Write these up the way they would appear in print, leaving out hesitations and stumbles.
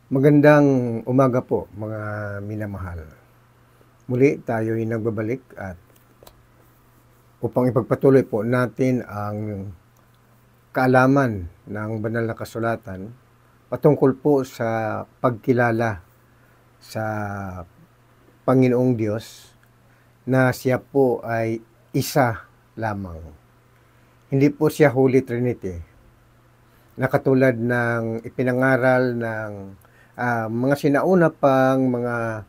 Magandang umaga po mga minamahal. Muli tayo'y nagbabalik at upang ipagpatuloy po natin ang kaalaman ng banal na kasulatan patungkol po sa pagkilala sa Panginoong Diyos na siya po ay isa lamang. Hindi po siya Holy Trinity na katulad ng ipinangaral ng mga sinauna pang mga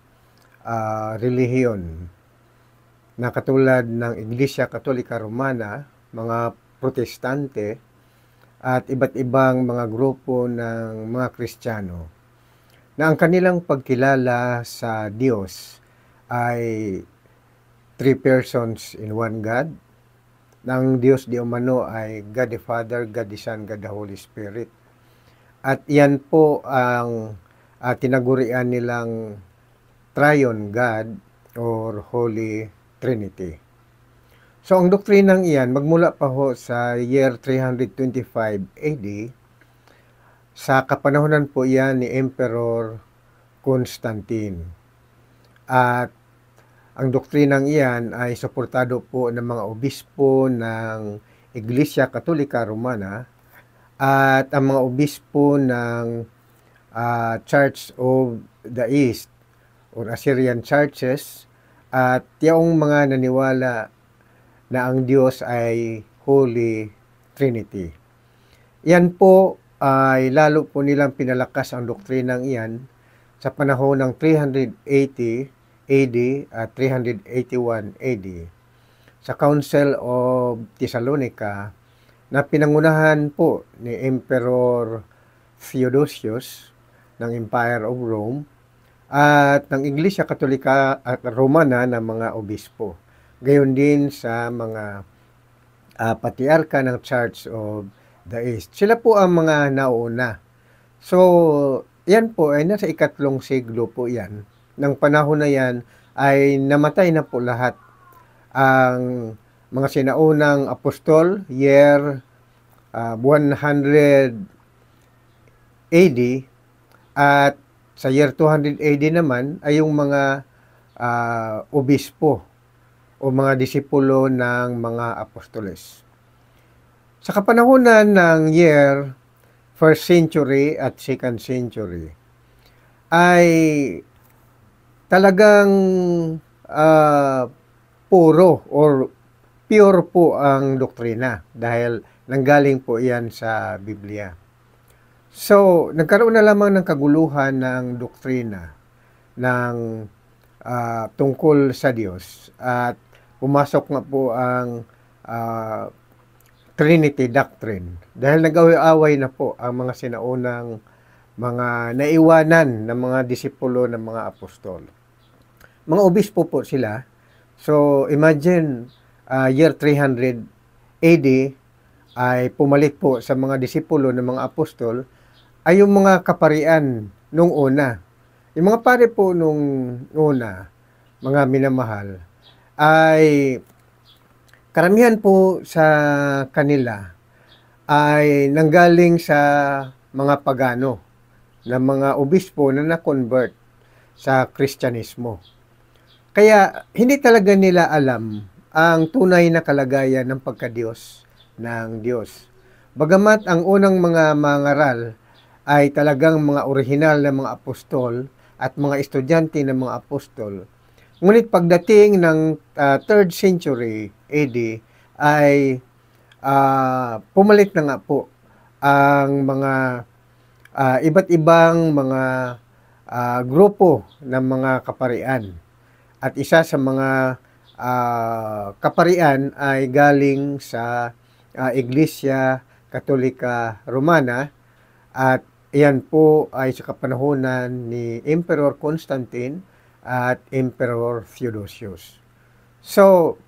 relihiyon na katulad ng Iglesia Katolika Romana, mga Protestante at iba't ibang mga grupo ng mga Kristiyano na ang kanilang pagkilala sa Diyos ay three persons in one God. Ng Diyos di umano ay God the Father, God the Son, God the Holy Spirit. At yan po ang tinagurian nilang Triune God or Holy Trinity. So ang doktrinang iyan, magmula pa ho sa year 325 AD, sa kapanahonan po iyan ni Emperor Constantine. At ang doktrinang iyan ay suportado po ng mga obispo ng Iglesia Katolika Romana at ang mga obispo ng Church of the East or Assyrian churches at yung mga naniwala na ang Diyos ay Holy Trinity. Yan po ay lalo po nilang pinalakas ang doktrinang iyan sa panahon ng 380 AD at 381 AD sa Council of Thessalonica na pinangunahan po ni Emperor Theodosius ng Empire of Rome at ng Iglesia Katolika at Romana ng mga obispo. Gayon din sa mga patriarka ng Church of the East. Sila po ang mga nauna. So, yan po ay nasa ikatlong siglo po yan. Nang panahon na yan ay namatay na po lahat ang mga sinaunang apostol, year 100 AD, at sa year 200 AD naman ay yung mga obispo o mga disipulo ng mga apostoles. Sa kapanahunan ng year 1st century at 2nd century ay talagang puro or pure po ang doktrina dahil nanggaling po iyan sa Biblia. So, nagkaroon na lamang ng kaguluhan ng doktrina ng tungkol sa Diyos at pumasok nga po ang Trinity Doctrine dahil nag-away na po ang mga sinaunang mga naiwanan ng mga disipulo ng mga apostol. Mga obispo po sila. So, imagine, year 300 AD ay pumalit po sa mga disipulo ng mga apostol ay yung mga kaparian nung una. Yung mga pare po nung una, mga minamahal, ay karamihan po sa kanila ay nanggaling sa mga pagano na mga obispo na na-convert sa Kristyanismo. Kaya hindi talaga nila alam ang tunay na kalagayan ng pagkadiyos ng Diyos. Bagamat ang unang mga mangaral ay talagang mga orihinal na mga apostol at mga estudyante ng mga apostol, ngunit pagdating ng 3rd century AD ay pumalit na nga po ang mga iba't ibang mga grupo ng mga kaparian. At isa sa mga kaparian ay galing sa Iglesia Katolika Romana at iyan po ay sa kapanahonan ni Emperor Constantine at Emperor Theodosius. So,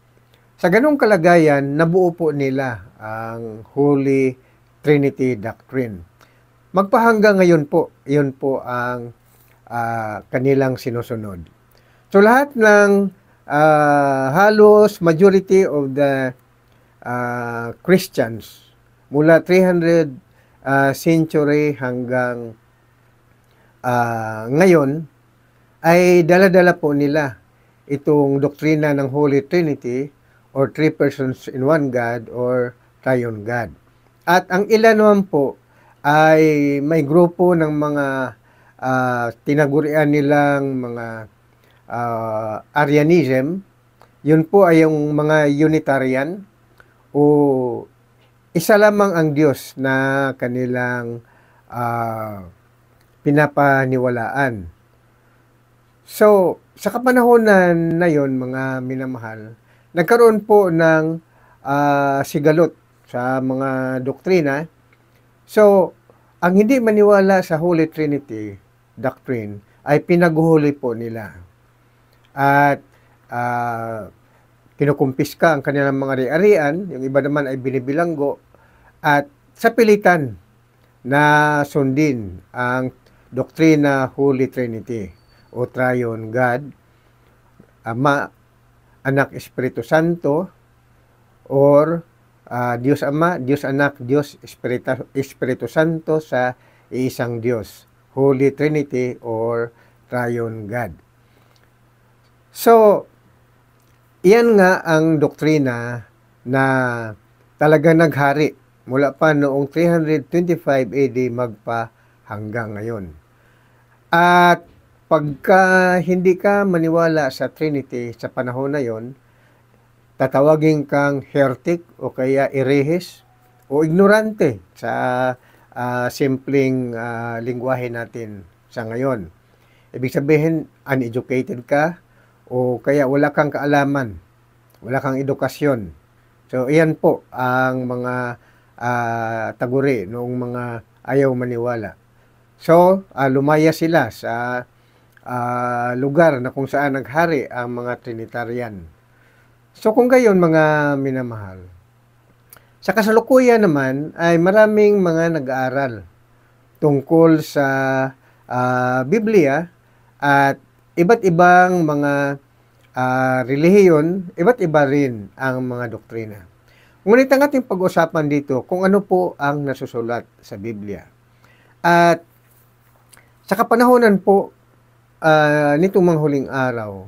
sa ganung kalagayan, nabuo po nila ang Holy Trinity Doctrine. Magpahanggang ngayon po, iyon po ang kanilang sinusunod. So lahat ng halos majority of the Christians mula 300 century hanggang ngayon ay dala-dala po nila itong doktrina ng Holy Trinity or Three Persons in One God or Triune God. At ang ilan naman po ay may grupo ng mga tinagurian nilang mga Arianism. Yun po ay yung mga Unitarian o isa lamang ang Diyos na kanilang pinapaniwalaan. So, sa kapanahonan na yon, mga minamahal, nagkaroon po ng sigalot sa mga doktrina. So, ang hindi maniwala sa Holy Trinity doctrine ay pinaguhuli po nila. At kinukumpiska ang kanilang mga ari-arian, yung iba naman ay binibilanggo, at sa pilitan na sundin ang doktrina Holy Trinity o Triune God, Ama, Anak, Espiritu Santo, or Diyos Ama, Diyos Anak, Diyos Espiritu Santo sa iisang Diyos, Holy Trinity or Triune God. So, iyan nga ang doktrina na talaga naghari mula pa noong 325 AD magpa hanggang ngayon. At pagka hindi ka maniwala sa Trinity sa panahon na yon, tatawagin kang heretic o kaya herehis o ignorante sa simpleng lingwahe natin sa ngayon. Ibig sabihin, uneducated ka o kaya wala kang kaalaman, wala kang edukasyon. So, iyan po ang mga taguri noong mga ayaw maniwala. So, lumaya sila sa lugar na kung saan naghari ang mga Trinitarian. So, kung gayon mga minamahal, sa kasalukuyan naman ay maraming mga nag-aaral tungkol sa Biblia at iba't ibang mga relihiyon, iba't iba rin ang mga doktrina. Ngunit ang ating pag-usapan dito kung ano po ang nasusulat sa Biblia. At sa kapanahonan po nitong mga huling araw,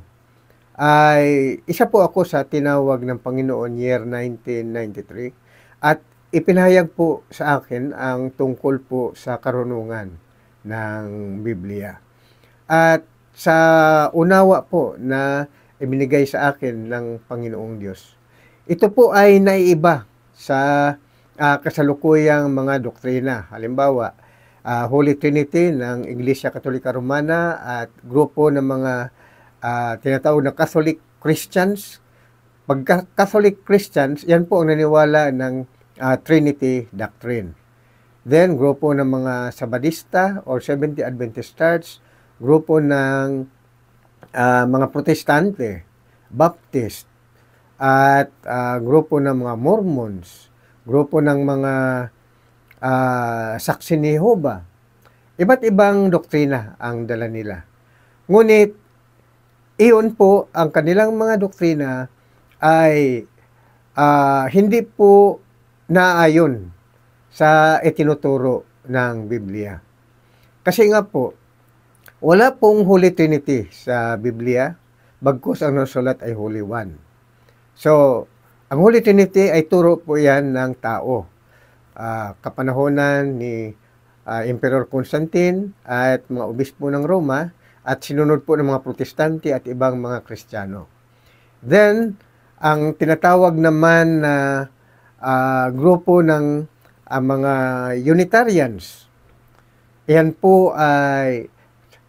ay isa po ako sa tinawag ng Panginoon year 1993 at ipinahayag po sa akin ang tungkol po sa karunungan ng Biblia. At sa unawa po na ibinigay sa akin ng Panginoong Diyos, ito po ay naiiba sa kasalukuyang mga doktrina. Halimbawa, Holy Trinity ng Iglesia Katolika Romana at grupo ng mga tinatawag na Catholic Christians. Pagka Catholic Christians, yan po ang naniwala ng Trinity doctrine. Then, grupo ng mga Sabadista or Seventh-day Adventist Church, grupo ng mga Protestante, Baptist, at grupo ng mga Mormons, grupo ng mga Saksi ni Jehovah. Iba't ibang doktrina ang dala nila. Ngunit, iyon po ang kanilang mga doktrina ay hindi po naayon sa itinuturo ng Biblia. Kasi nga po, wala pong Holy Trinity sa Biblia, bagkus ang nasulat ay Holy One. So, ang Holy Trinity ay turo po yan ng tao. Kapanahonan ni Emperor Constantine at mga obispo ng Roma at sinunod po ng mga Protestante at ibang mga Kristiyano. Then, ang tinatawag naman na grupo ng mga Unitarians, yan po ay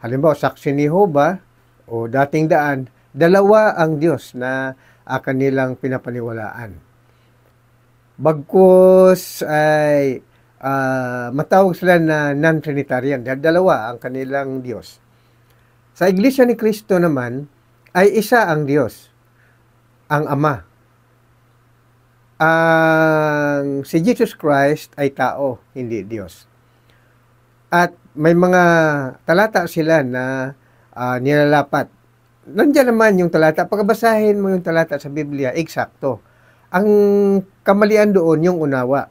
halimbawa, Saksi ni Jehovah o dating daan, dalawa ang Diyos na kanilang pinapaniwalaan. Bagkus ay matawag sila na non-Trinitarian dahil dalawa ang kanilang Diyos. Sa Iglesia ni Cristo naman ay isa ang Diyos, ang Ama. Si Jesus Christ ay tao, hindi Diyos. At may mga talata sila na nilalapat. Nandiyan naman yung talata. Pagbasahin mo yung talata sa Biblia, eksakto. Ang kamalian doon yung unawa.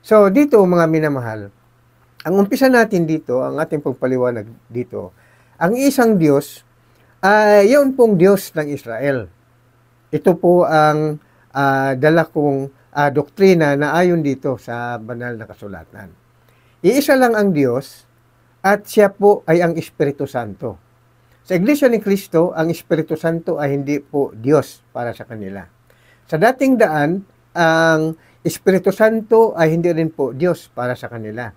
So, dito mga minamahal, Ang umpisa natin dito, ang ating pagpaliwanag dito, ang isang Diyos ay yun pong Diyos ng Israel. Ito po ang dala kong doktrina na ayon dito sa banal na kasulatan. Iisa lang ang Diyos at siya po ay ang Espiritu Santo. Sa Iglesia ni Cristo, ang Espiritu Santo ay hindi po Diyos para sa kanila. Sa dating daan, ang Espiritu Santo ay hindi rin po Diyos para sa kanila.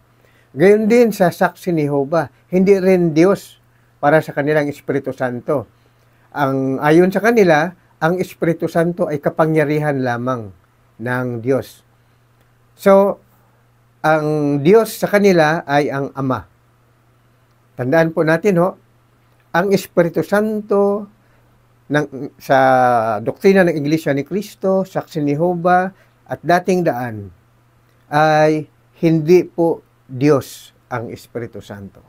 Gayon din sa Saksi ni Jehovah, hindi rin Diyos para sa kanilang Espiritu Santo. Ang ayon sa kanila, ang Espiritu Santo ay kapangyarihan lamang ng Diyos. So, ang Diyos sa kanila ay ang Ama. Tandaan po natin, ang Espiritu Santo sa doktrina ng Iglesia ni Cristo, Saksi ni Jehovah, at dating daan ay hindi po Diyos ang Espiritu Santo.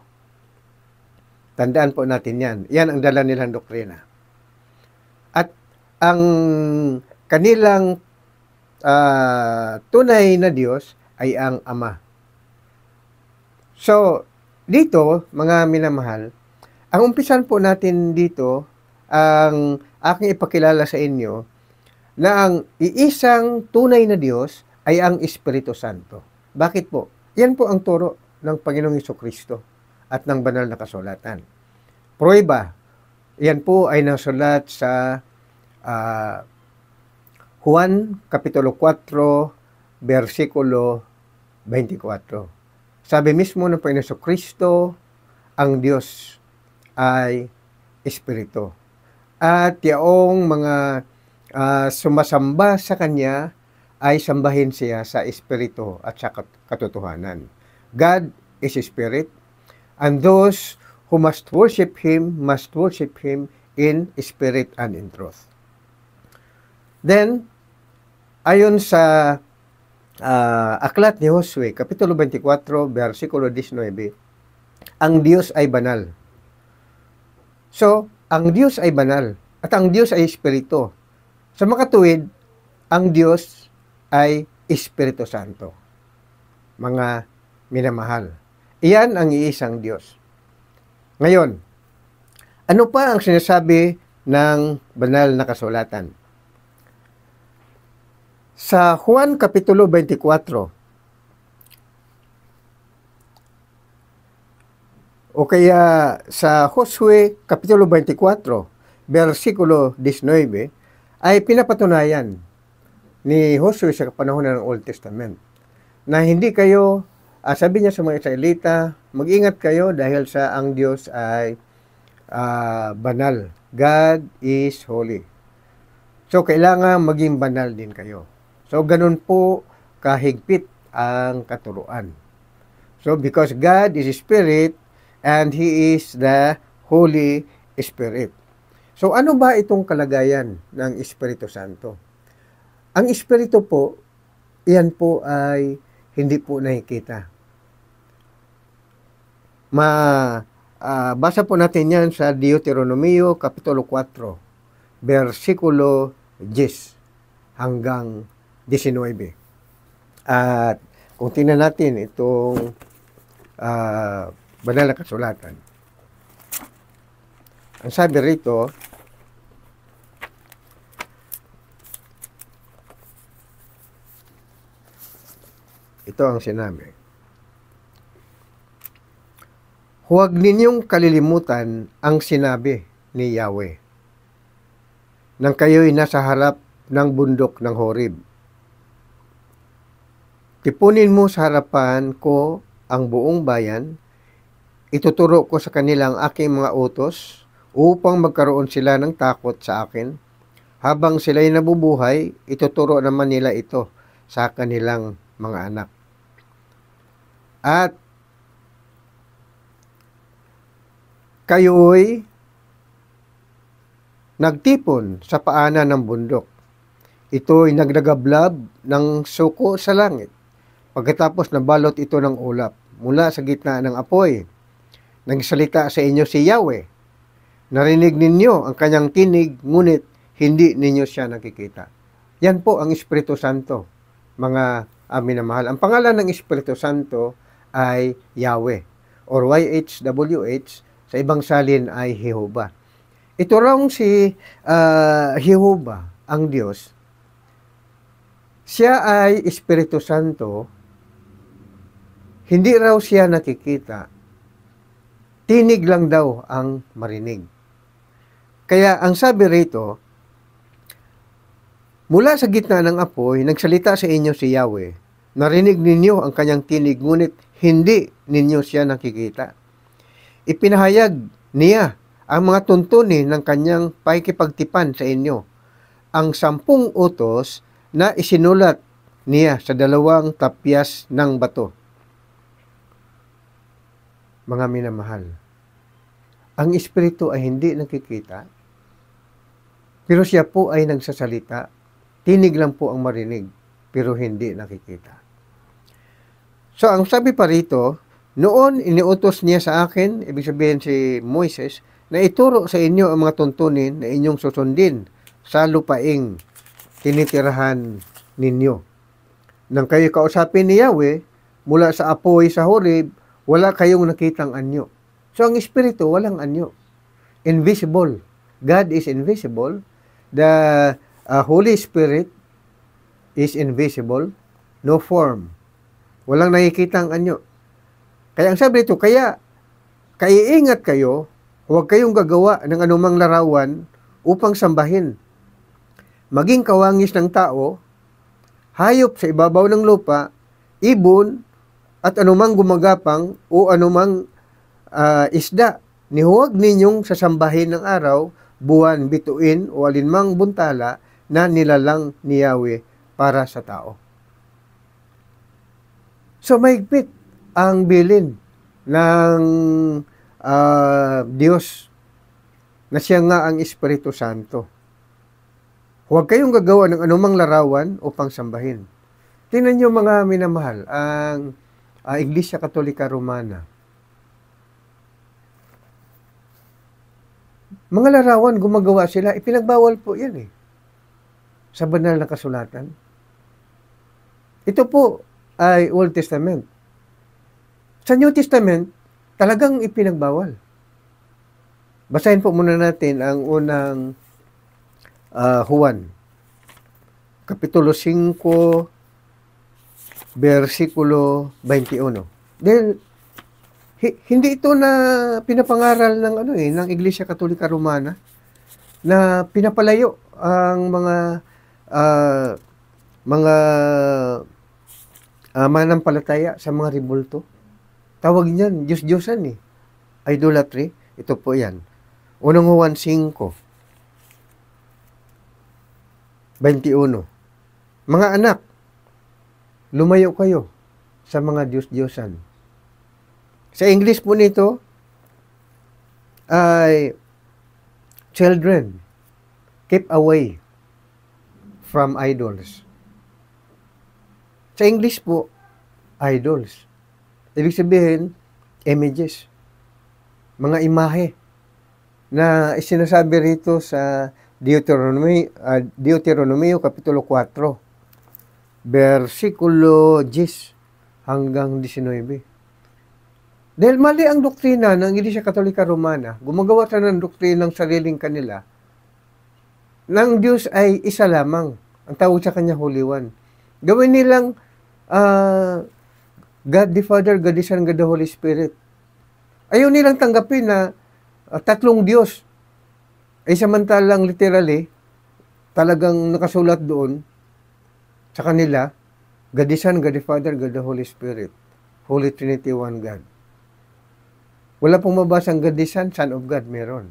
Tandaan po natin yan. Yan ang dala nilang doktrina. At ang kanilang tunay na Diyos ay ang Ama. So, dito, mga minamahal, ang umpisan po natin dito, ang aking ipakilala sa inyo, na ang iisang tunay na Diyos ay ang Espiritu Santo. Bakit po? Yan po ang turo ng Panginoong Jesucristo at ng banal na kasulatan. Prueba, yan po ay nasulat sa Juan Kapitulo 4, versikulo 24. Sabi mismo ng Panginoong Jesucristo, ang Diyos ay Espiritu. At yaong mga sumasamba sa Kanya ay sambahin siya sa Espiritu at sa katotohanan. God is Spirit, and those who must worship Him in spirit and in truth. Then, ayon sa aklat ni Josue, Kapitulo 24, versikulo 19, ang Diyos ay banal. So, ang Diyos ay banal, at ang Diyos ay Espiritu. Sa makatuwid, ang Diyos ay Espiritu Santo. Mga minamahal. Iyan ang iisang Diyos. Ngayon, ano pa ang sinasabi ng banal na kasulatan? Sa Juan Kapitulo 24, o kaya sa Josue Kapitulo 24, versikulo 19, ay pinapatunayan ni Josue sa panahon ng Old Testament na hindi kayo, sabi niya sa mga Israelita, mag-ingat kayo dahil sa ang Diyos ay banal. God is holy. So, kailangan maging banal din kayo. So, ganun po kahigpit ang katuruan. So, because God is Spirit and He is the Holy Spirit. So, ano ba itong kalagayan ng Espiritu Santo? Ang Espiritu po, yan po ay hindi po nakikita. Basa po natin yan sa Deuteronomio Kapitulo 4, versikulo 10 hanggang 19. At kung tingnan natin itong banal na kasulatan, ang sabi rito, ito ang sinabi. Huwag ninyong kalilimutan ang sinabi ni Yahweh nang kayo'y nasa harap ng bundok ng Horeb. Tipunin mo sa harapan ko ang buong bayan, ituturo ko sa kanilang aking mga utos upang magkaroon sila ng takot sa akin. Habang sila'y nabubuhay, ituturo naman nila ito sa kanilang mga anak. At kayo'y nagtipon sa paanan ng bundok. Ito'y nagdagablab ng suko sa langit. Pagkatapos nabalot ito ng ulap mula sa gitna ng apoy. Nagsalita sa inyo si Yahweh. Narinig ninyo ang kanyang tinig, ngunit hindi ninyo siya nakikita. Yan po ang Espiritu Santo, mga minamahal. Ang pangalan ng Espiritu Santo ay Yahweh or YHWH, sa ibang salin ay Jehovah. Ito raw si Jehovah, ang Diyos. Siya ay Espiritu Santo. Hindi raw siya nakikita. Tinig lang daw ang marinig. Kaya ang sabi rito, mula sa gitna ng apoy, nagsalita sa inyo si Yahweh. Narinig ninyo ang kanyang tinig, ngunit hindi ninyo siya nakikita. Ipinahayag niya ang mga tuntunin ng kanyang pakikipagtipan sa inyo. Ang 10 utos na isinulat niya sa 2 tapyas ng bato. Mga minamahal, ang Espiritu ay hindi nakikita, pero siya po ay nagsasalita. Tinig lang po ang marinig, pero hindi nakikita. So, ang sabi pa rito, noon iniutos niya sa akin, ibig sabihin si Moises, na ituro sa inyo ang mga tuntunin na inyong susundin sa lupaing tinitirahan ninyo. Nang kayo kausapin ni Yahweh, mula sa apoy sa Horeb, wala kayong nakitang anyo. So, ang Espiritu, walang anyo. Invisible. God is invisible. The Holy Spirit is invisible. No form. Walang nakikitang anyo. Kaya ang sabi ito, kaya kaiingat kayo, huwag kayong gagawa ng anumang larawan upang sambahin. Maging kawangis ng tao, hayop sa ibabaw ng lupa, ibon, at anumang gumagapang o anumang isda. Ni huwag ninyong sasambahin ng araw, buwan, bituin o alinmang buntala na nilalang ni Yahweh para sa tao. So mahigpit ang bilin ng Diyos na siya nga ang Espiritu Santo. Huwag kayong gagawa ng anumang larawan upang sambahin. Tingnan niyo mga minamahal, ang Iglesia Katolika Romana. Mga larawan, gumagawa sila, ipinagbawal po yan sa banal na kasulatan. Ito po ay Old Testament. Sa New Testament, talagang ipinagbawal. Basahin po muna natin ang unang Juan, Kapitulo 5, versikulo 21. Dahil hindi ito na pinapangaral ng ng Iglesia Katolika Romana na pinapalayo ang mga manampalataya sa mga rebulto. Tawag niyan, Diyos-Diyosan idolatry. Ito po yan. Unang Juan 5, 21. Mga anak, lumayo kayo sa mga Diyos-Diyosan. Sa English po nito ay children, keep away from idols. Sa English po, idols. Ibig sabihin, images. Mga imahe na isinasabi rito sa Deuteronomio Kapitulo 4, versikulo 10 hanggang 19. Dahil mali ang doktrina ng Iglesia Katolika Romana, gumagawa sa ng doktrina ng sariling kanila, ng Diyos ay isa lamang. Ang tawag sa kanya, Holy One. Gawin nilang God the Father, God the Son, God the Holy Spirit. Ayaw nilang tanggapin na tatlong Diyos. Ay samantalang literally, talagang nakasulat doon sa kanila, God the Son, God the Father, God the Holy Spirit. Holy Trinity, one God. Wala pong mabasang God the Son, Son of God, meron.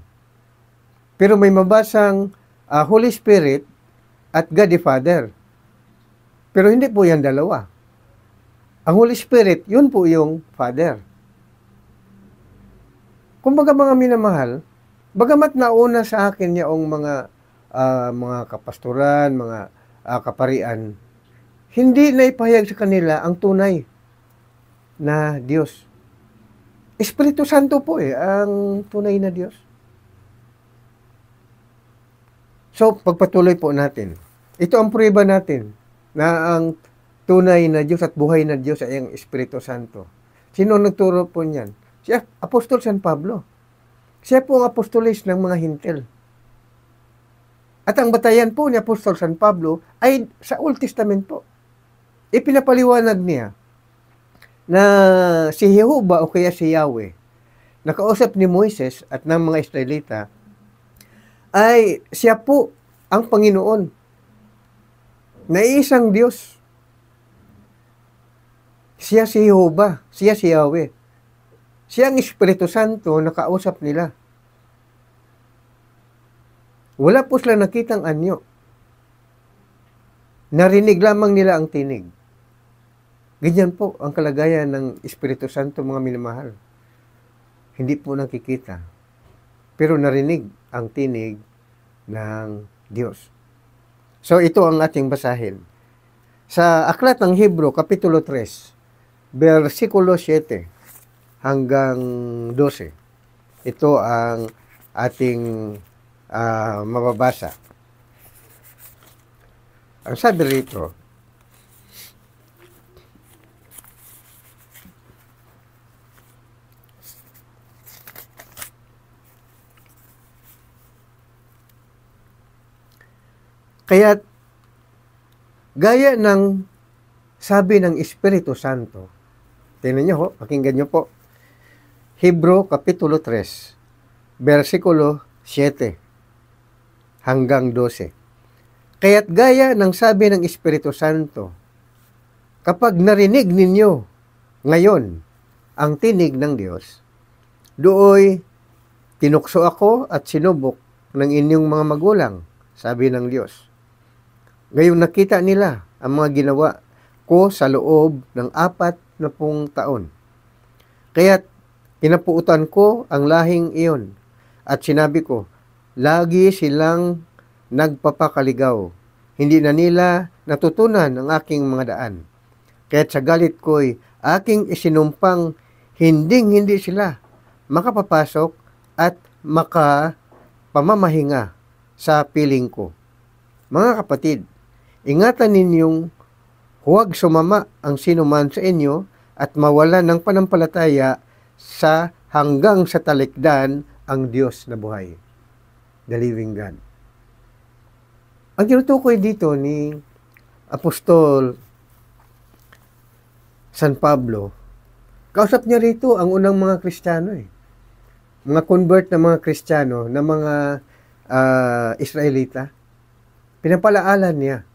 Pero may mabasang Holy Spirit at God the Father. Pero hindi po yan dalawa. Ang Holy Spirit, yun po yung Father. Kumbaga mga minamahal, bagamat nauna sa akin yung mga kapastoran, mga kaparian, hindi na ipahayag sa kanila ang tunay na Diyos. Espiritu Santo po ang tunay na Diyos. So, pagpatuloy po natin. Ito ang prueba natin na ang tunay na Diyos at buhay na Diyos ay ang Espiritu Santo. Sino nagturo po niyan? Si Apostol San Pablo. Siya po ang apostolis ng mga Hintil. At ang batayan po ni Apostol San Pablo ay sa Old Testament po. Ipinapaliwanag niya na si Jehovah o kaya si Yahweh, nakausap ni Moises at ng mga Israelita, ay siya po ang Panginoon na isang Diyos. Siya si Jehovah, siya si Yahweh. Siya ang Espiritu Santo na kausap nila. Wala po sila nakitang anyo. Narinig lamang nila ang tinig. Ganyan po ang kalagayan ng Espiritu Santo, mga minamahal. Hindi po nakikita. Pero narinig ang tinig ng Diyos. So ito ang ating basahin. Sa Aklat ng Hebro, Kapitulo 3, versikulo 7 hanggang 12. Ito ang ating mababasa. Ang sabi rito, kaya't gaya ng sabi ng Espiritu Santo, tingnan nyo ho, pakinggan nyo po, Hebro Kapitulo 3, versikulo 7 hanggang 12. Kaya't gaya ng sabi ng Espiritu Santo, kapag narinig ninyo ngayon ang tinig ng Diyos, dooy tinukso ako at sinubok ng inyong mga magulang, sabi ng Diyos. Ngayong nakita nila ang mga ginawa ko sa loob ng 40 taon. Kaya't kinapuutan ko ang lahing iyon at sinabi ko, lagi silang nagpapakaligaw. Hindi na nila natutunan ang aking mga daan. Kaya't sa galit ko'y aking isinumpang hindi sila makapapasok at makapamamahinga sa piling ko. Mga kapatid, ingatan ninyong huwag sumama ang sinuman sa inyo at mawala ng panampalataya sa hanggang sa talikdan ang Diyos na buhay. The living God. Ang tinutukoy dito ni Apostol San Pablo, kausap niya rito ang unang mga Kristiyano mga convert na mga Kristiyano na mga Israelita. Pinapalaalan niya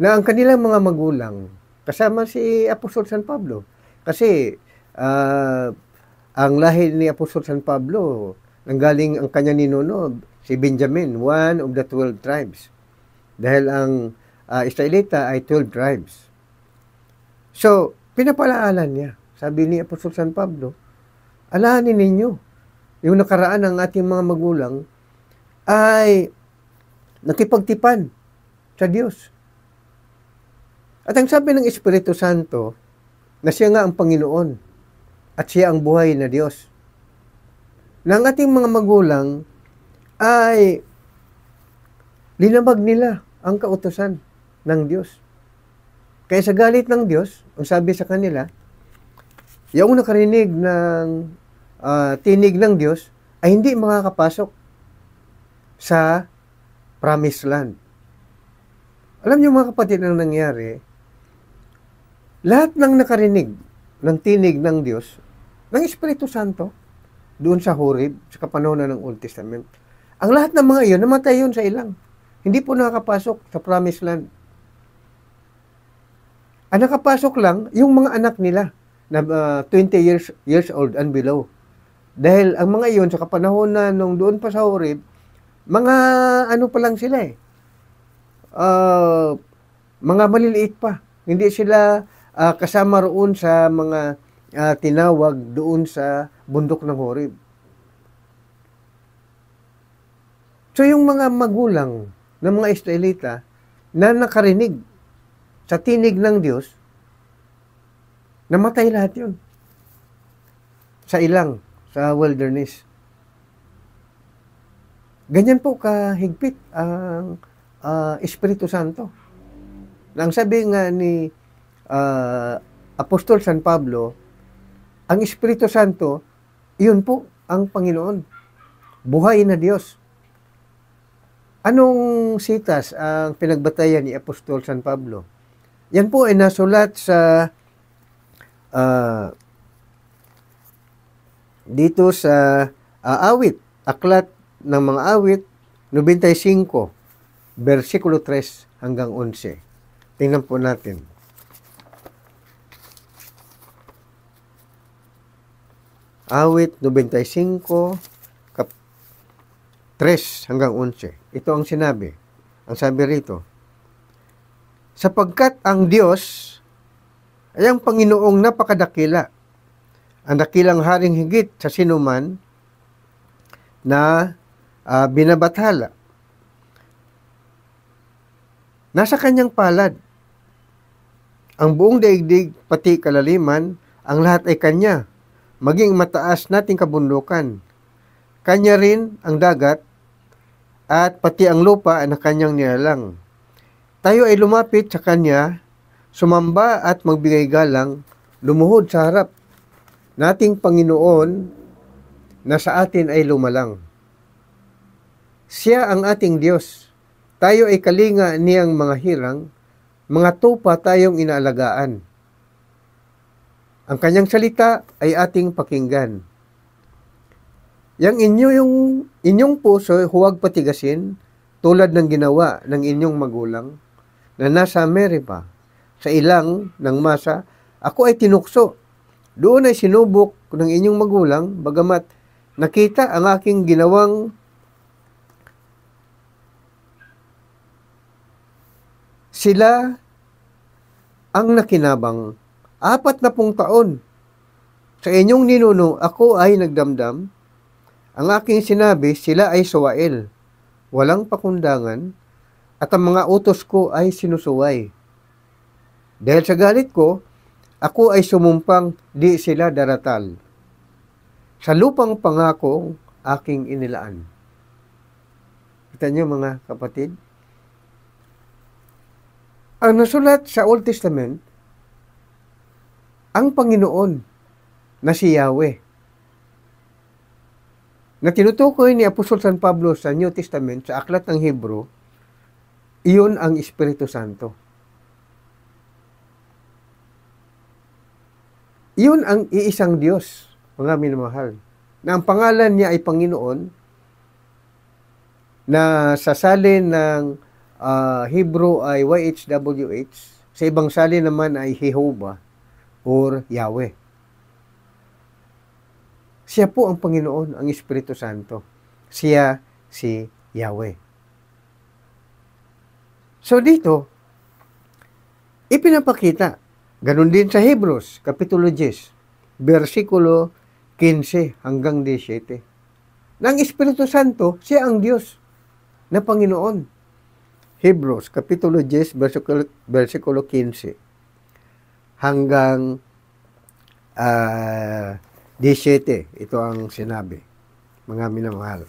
na ang kanilang mga magulang, kasama si Apostol San Pablo, kasi ang lahi ni Apostol San Pablo, nanggaling ang kanya ninuno, si Benjamin, one of the 12 tribes. Dahil ang Israelita ay 12 tribes. So, pinapalaalan niya. Sabi ni Apostol San Pablo, alahanin ninyo, yung nakaraan ng ating mga magulang ay nakipagtipan sa Diyos. At ang sabi ng Espiritu Santo, na siya nga ang Panginoon at siya ang buhay na Diyos, na ang ating mga magulang ay linamag nila ang kautusan ng Diyos. Kaya sa galit ng Diyos, ang sabi sa kanila, yung nakarinig ng tinig ng Diyos ay hindi makakapasok sa promised land. Alam niyo mga kapatid, ang nangyari, lahat ng nakarinig ng tinig ng Diyos, ng Espiritu Santo, doon sa Horeb, sa kapanahonan ng Old Testament, ang lahat ng mga iyon, namatay yun sa ilang. Hindi po nakakapasok sa promised land. Ang nakapasok lang, yung mga anak nila, na 20 years old and below. Dahil ang mga iyon, sa kapanahonan nung doon pa sa Horeb, mga ano pa lang sila mga maliliit pa. Hindi sila kasama roon sa mga tinawag doon sa bundok ng Horeb. So yung mga magulang ng mga Israelita na nakarinig sa tinig ng Diyos, namatay lahat yun sa ilang, sa wilderness. Ganyan po kahigpit ang Espiritu Santo. Nang sabi nga ni Apostol San Pablo, Ang Espiritu Santo, iyon po ang Panginoon. Buhay na Diyos. Anong sitas ang pinagbatayan ni Apostol San Pablo? Yan po ay nasulat sa dito sa awit, aklat ng mga awit, 95, versikulo 3 hanggang 11. Tingnan po natin. Awit 95, 3 hanggang 11. Ito ang sinabi. Ang sabi rito, sapagkat ang Diyos ay ang Panginoong napakadakila, ang dakilang haring higit sa sinuman na binabathala. Nasa kanyang palad. Ang buong daigdig, pati kalaliman, ang lahat ay kanya, maging mataas nating kabundukan. Kanya rin ang dagat, at pati ang lupa na kanyang nilalang. Tayo ay lumapit sa kanya, sumamba at magbigay galang, lumuhod sa harap nating Panginoon na sa atin ay lumalang. Siya ang ating Diyos. Tayo ay kalinga niyang mga hirang, mga tupa tayong inaalagaan. Ang kanyang salita ay ating pakinggan. Yang inyong puso huwag patigasin tulad ng ginawa ng inyong magulang na nasa Meriba. Sa ilang ng masa, ako ay tinukso. Doon ay sinubok ng inyong magulang, bagamat nakita ang aking ginawang sila ang nakinabang 40 taon. Sa inyong ninuno, ako ay nagdamdam. Ang aking sinabi, sila ay suwail, walang pakundangan, at ang mga utos ko ay sinusuway. Dahil sa galit ko, ako ay sumumpang di sila daratal. Sa lupang pangako, aking inilaan. Kita niyo mga kapatid? Ang nasulat sa Old Testament, ang Panginoon na si Yahweh, na tinutukoy ni Apostol San Pablo sa New Testament, sa aklat ng Hebro, iyon ang Espiritu Santo. Iyon ang iisang Diyos, mga minamahal, na ang pangalan niya ay Panginoon, na sa salin ng Hebro ay YHWH, sa ibang salin naman ay Jehovah or Yahweh. Siya po ang Panginoon, ang Espiritu Santo. Siya si Yahweh. So dito, ipinapakita, ganun din sa Hebrews, Kapitulo 10, versikulo 15 hanggang 17. Na ang Espiritu Santo, siya ang Diyos na Panginoon. Hebrews, Kapitulo 10, versikulo 15 hanggang 17. Ito ang sinabi, mga minamahal.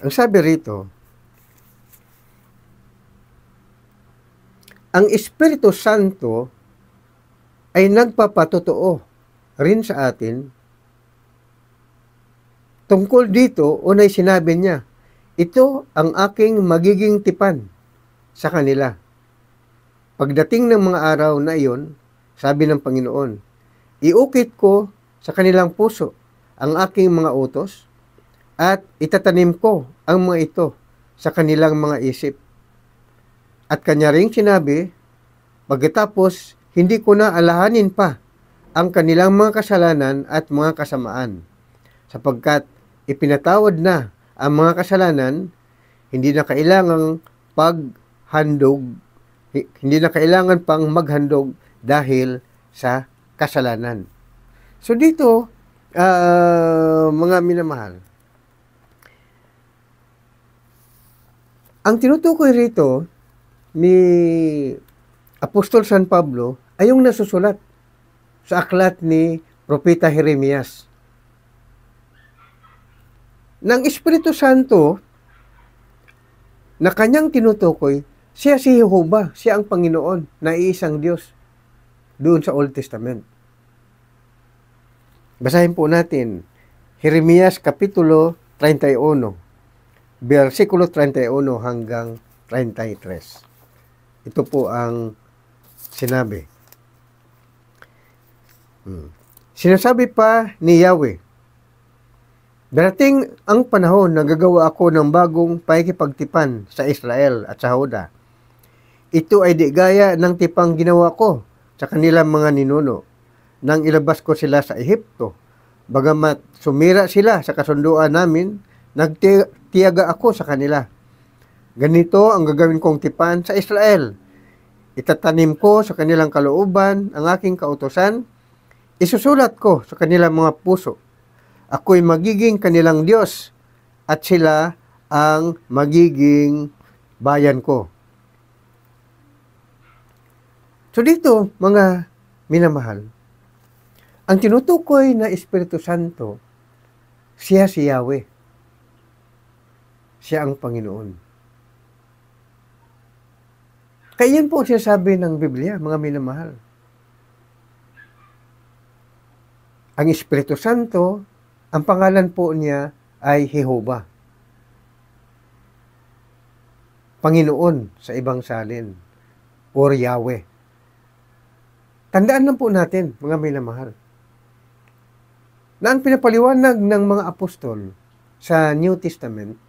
Ang sabi rito, ang Espiritu Santo ay nagpapatotoo rin sa atin. Tungkol dito, unay sinabi niya, ito ang aking magiging tipan sa kanila. Pagdating ng mga araw na iyon, sabi ng Panginoon, iukit ko sa kanilang puso ang aking mga utos at itatanim ko ang mga ito sa kanilang mga isip. At kanya ring sinabi, pagkatapos hindi ko na alahanin pa ang kanilang mga kasalanan at mga kasamaan, sapagkat ipinatawad na ang mga kasalanan, hindi na kailangang hindi na kailangan pang maghandog dahil sa kasalanan. So dito, mga minamahal, ang tinutukoy rito ni Apostol San Pablo ay yung nasusulat sa aklat ni Propeta Jeremias. ng Espiritu Santo na kanyang tinutukoy, siya si Jehovah, siya ang Panginoon, na iisang Diyos doon sa Old Testament. Basahin po natin, Jeremias Kapitulo 31, versikulo 31 hanggang 33. Ito po ang sinabi. Sinasabi pa ni Yahweh, darating ang panahon na gagawa ako ng bagong pakikipagtipan sa Israel at sa Huda. Ito ay di gaya ng tipang ginawa ko sa kanilang mga ninuno nang ilabas ko sila sa Ehipto. Bagamat sumira sila sa kasunduan namin, nagtiyaga ako sa kanila. Ganito ang gagawin kong tipan sa Israel. Itatanim ko sa kanilang kalooban ang aking kautusan. Isusulat ko sa kanilang mga puso. Ako'y magiging kanilang Diyos at sila ang magiging bayan ko. So dito, mga minamahal, ang tinutukoy na Espiritu Santo, siya si Yahweh. Siya ang Panginoon. Kaya yan po ang sinasabi ng Biblia, mga minamahal. Ang Espiritu Santo, ang pangalan po niya ay Jehovah. Panginoon sa ibang salin, or Yahweh. Tandaan lang po natin, mga minamahal, na ang pinapaliwanag ng mga apostol sa New Testament,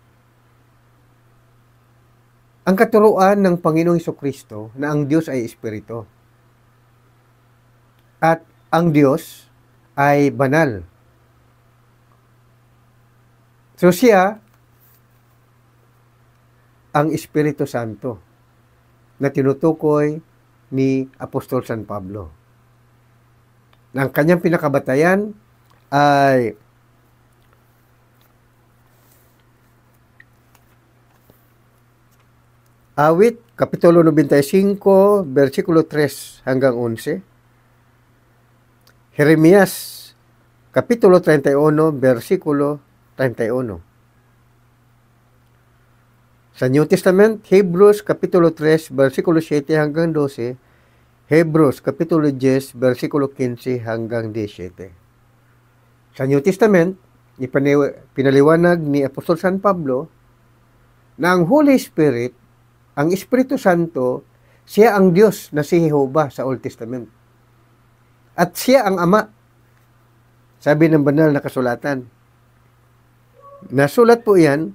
ang katuruan ng Panginoong Hesukristo na ang Diyos ay Espiritu. At ang Diyos ay banal. So siya, ang Espiritu Santo na tinutukoy ni Apostol San Pablo. Ang kanyang pinakabatayan ay Awit, Kapitulo 95, versikulo 3 hanggang 11. Jeremias, Kapitulo 31, versikulo 31. Sa New Testament, Hebrews Kapitulo 3, versikulo 7 hanggang 12, Hebrews Kapitulo 10, versikulo 15 hanggang 17. Sa New Testament, pinaliwanag ni Apostol San Pablo na ang Holy Spirit, ang Espiritu Santo, siya ang Diyos na si Jehovah sa Old Testament. At siya ang Ama, sabi ng banal na kasulatan. Nasulat po yan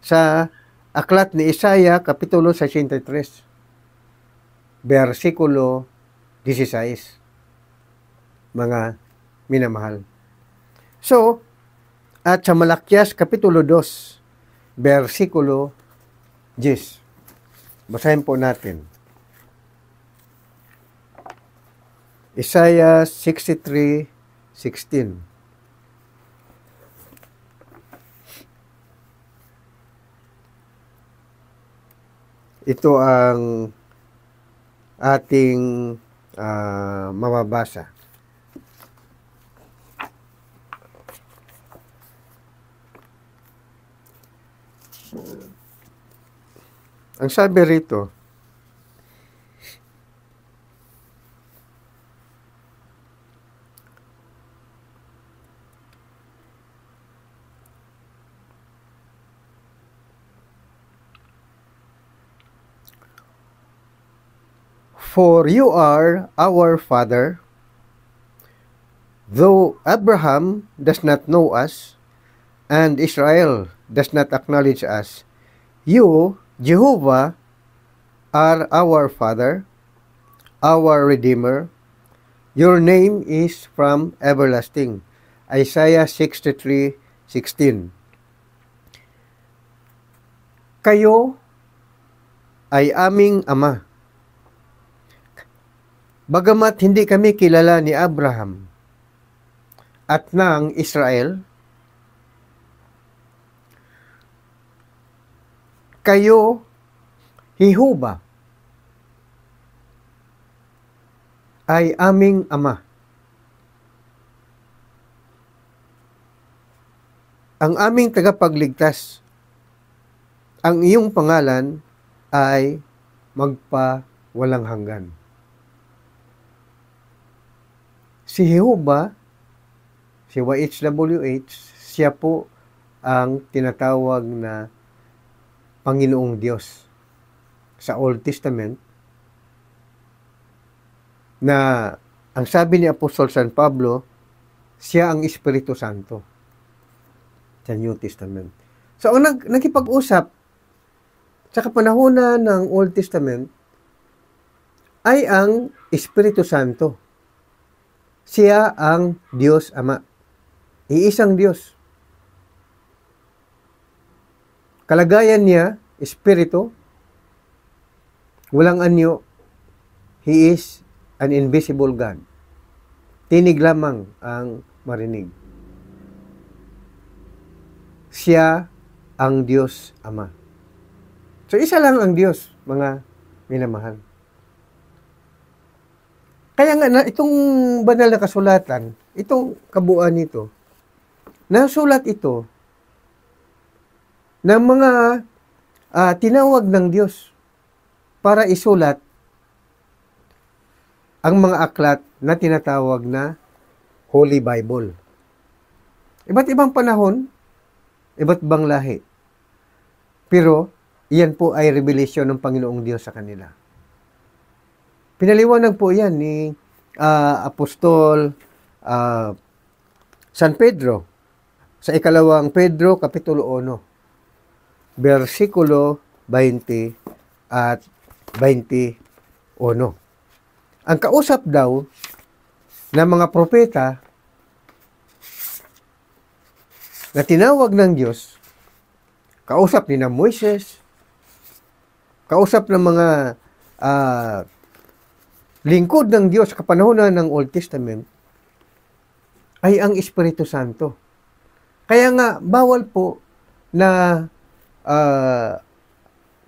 sa aklat ni Isaiah, Kapitulo 63, versikulo 16. Mga minamahal. So, at sa Malakyas, Kapitulo 2, versikulo 10. Basahin po natin. Isaiah 63:16. Ito ang ating mababasa. Ang sabi rito, for you are our Father, though Abraham does not know us, and Israel does not acknowledge us, you, Jehovah, are our Father, our Redeemer. Your name is from everlasting. Isaiah 63:16. Kayo ay aming Ama. Bagamat hindi kami kilala ni Abraham at ng Israel, kayo, Jehovah, ay aming Ama. ang aming tagapagligtas. Ang iyong pangalan ay magpawalang hanggan. Si Jehova, si YHWH, siya po ang tinatawag na Panginoong Diyos sa Old Testament, na ang sabi ni Apostol San Pablo, siya ang Espiritu Santo sa New Testament. So, ang nagkipag-usap sa kapanahonan ng Old Testament ay ang Espiritu Santo. Siya ang Diyos Ama. Iisang Diyos. Kalagayan niya, Espiritu, walang anyo. He is an invisible God. Tinig lamang ang marinig. Siya ang Diyos Ama. So, isa lang ang Diyos, mga minamahal. Kaya nga, itong banal na kasulatan, itong kabuuan nito, nasulat ito ng mga tinawag ng Diyos para isulat ang mga aklat na tinatawag na Holy Bible. Iba't ibang panahon, iba't ibang lahi. Pero, iyan po ay revelation ng Panginoong Diyos sa kanila. Pinaliwanag po yan ni Apostol San Pedro sa ikalawang Pedro, Kapitulo 1, versikulo 20 at 21. Ang kausap daw ng mga propeta na tinawag ng Diyos, kausap ni na Moises, kausap ng mga lingkod ng Diyos kapanahonan ng Old Testament, ay ang Espiritu Santo. Kaya nga, bawal po na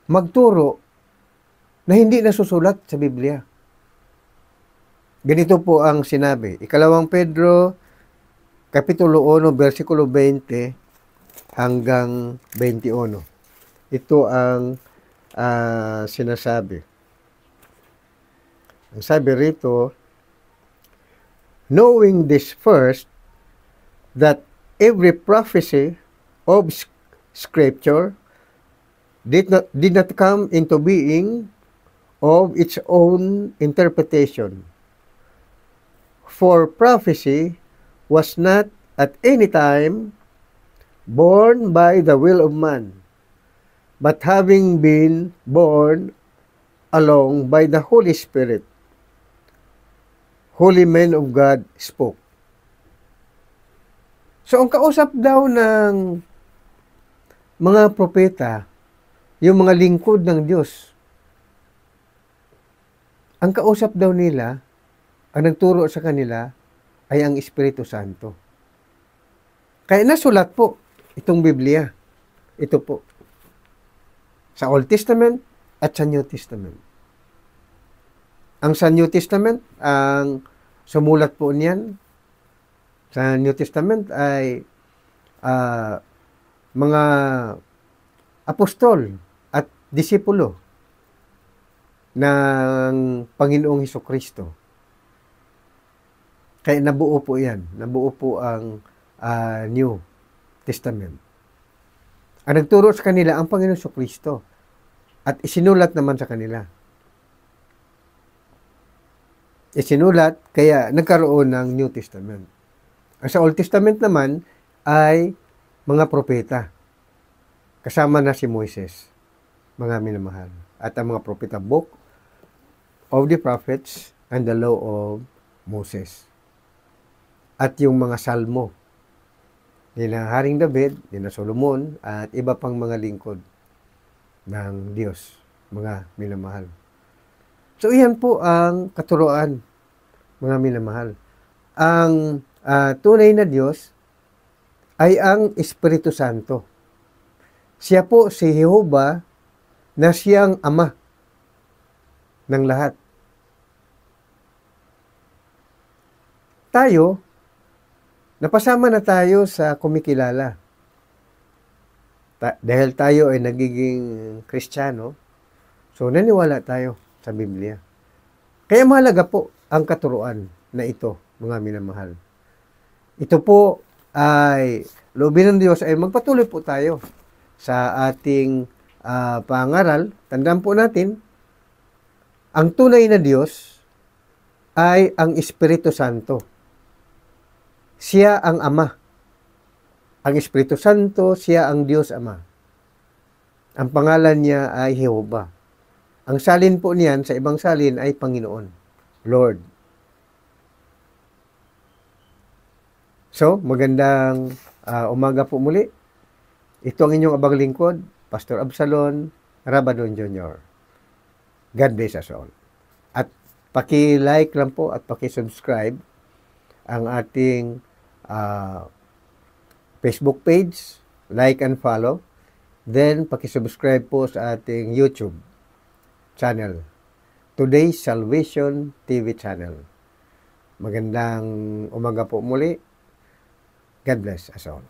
magturo na hindi nasusulat sa Biblia. Ganito po ang sinabi. Ikalawang Pedro, Kapitulo 1, versikulo 20 hanggang 21. Ito ang sinasabi. Ang sabi rito, knowing this first, that every prophecy of Scripture did not come into being of its own interpretation. For prophecy was not at any time born by the will of man, but having been born along by the Holy Spirit, holy men of God spoke. So, ang kausap daw ng mga propeta, yung mga lingkod ng Diyos, ang kausap daw nila, ang nagturo sa kanila, ay ang Espiritu Santo. Kaya nasulat po itong Biblia. Ito po. Sa Old Testament at sa New Testament. Ang sa New Testament, ang sumulat po niyan sa New Testament ay mga apostol at disipulo ng Panginoong Hesukristo. Kaya nabuo po yan. Nabuo po ang New Testament. Ang nagturo sa kanila ang Panginoong Hesukristo at isinulat naman sa kanila. Isinulat, kaya nagkaroon ng New Testament. Ang sa Old Testament naman ay mga propeta. Kasama na si Moises, mga minamahal. At ang mga propeta, book of the prophets and the law of Moses. At yung mga salmo, ni na Haring David, ni na Solomon, at iba pang mga lingkod ng Diyos, mga minamahal. So, iyan po ang katuroan, mga minamahal. Ang tunay na Diyos ay ang Espiritu Santo. Siya po si Jehova na siyang Ama ng lahat. Tayo, napasama na tayo sa kumikilala Dahil tayo ay nagiging Kristiyano, so naniwala tayo sa Biblia. Kaya mahalaga po ang katuruan na ito, mga minamahal. Ito po ay loobin ng Diyos ay magpatuloy po tayo sa ating pangaral. Tandaan po natin, ang tunay na Diyos ay ang Espiritu Santo. Siya ang Ama. Ang Espiritu Santo, siya ang Diyos Ama. Ang pangalan niya ay Jehovah. Ang salin po niyan sa ibang salin ay Panginoon, Lord. So, magandang umaga po muli. Ito ang inyong abang lingkod, Pastor Absalon Rabadon Jr. God bless us all. At paki-like lang po at paki-subscribe ang ating Facebook page, like and follow. Then, paki-subscribe po sa ating YouTube channel, Today's Salvation TV channel. Magandang umaga po muli. God bless us all.